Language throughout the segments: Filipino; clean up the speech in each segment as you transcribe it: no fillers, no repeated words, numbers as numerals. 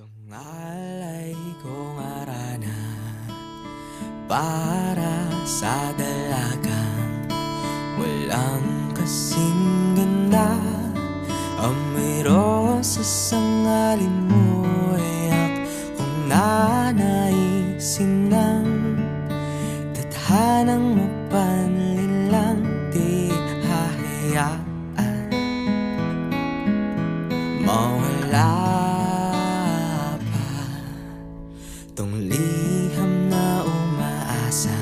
Tungalay kong arana para sa dalagang walang kasing ganda. Ang mayroon sa sangalin mo ay akong nanaisin ng tadhanang mapanlilang di hahayaan mawala tong liham na umaasa.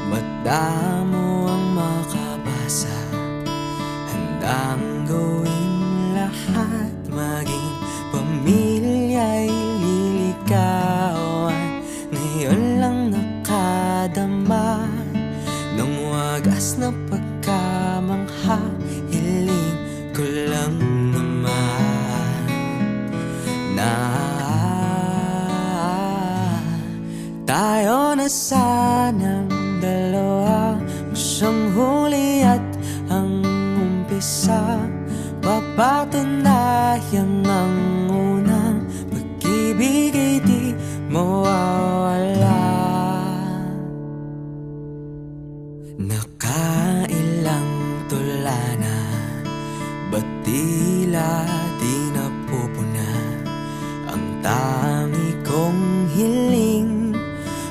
Madamo ang makabasa, handang gawin lahat, maging pamilya'y liligawan. Ngayon lang nakadama ng wagas na pagkamangha. Hiling ko lang naman na tayo na sanang dalawa, ang siyang huli at ang umpisa. Papatunayan ang unang pag-ibig ay di mawawala. Nakailang tula na, ba't tila di napupuna ang tangi kong hiling?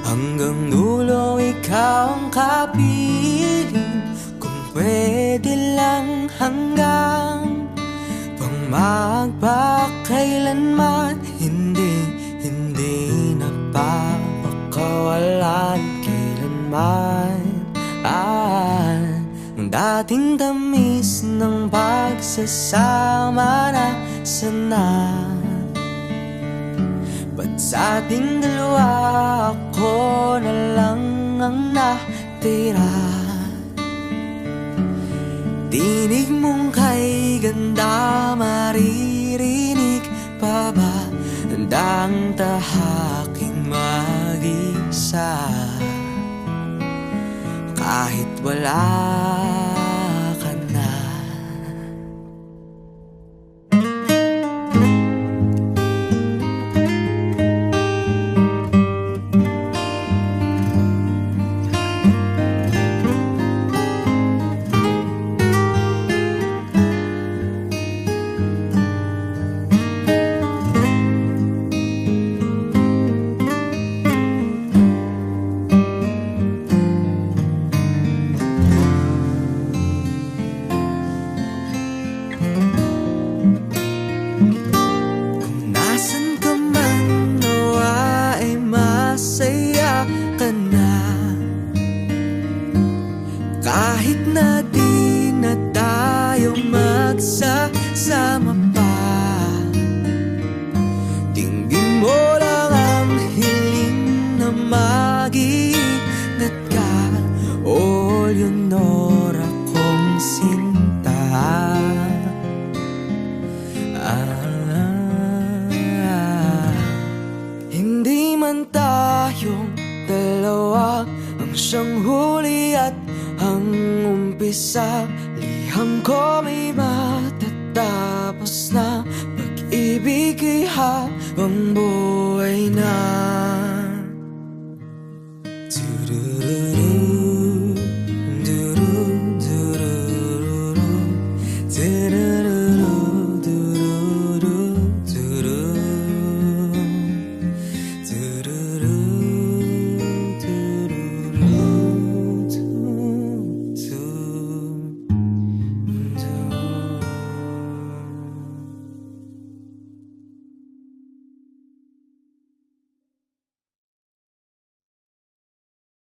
Hanggang dulo ikaw ang kapiling. Kung pwede lang hanggang pang magpakailanman, hindi na papakawalan kailanman. Ang dating tamis ng pagsasama na sana. Ba't sa ating dalawa ako na lang ang natira? Tinig mong kay ganda, maririnig pa ba? Handang tahaking mag-isa kahit wala ka na. Kahit na di na tayo magsasama pa, tingin mo lang ang hiling na mag-iingat ka. All yun ora kong sinta. Hindi man tayong dalawa ang siyang huli at ang umpisa. Liham ko may matatapos na, pag-ibig ay habang buhay na.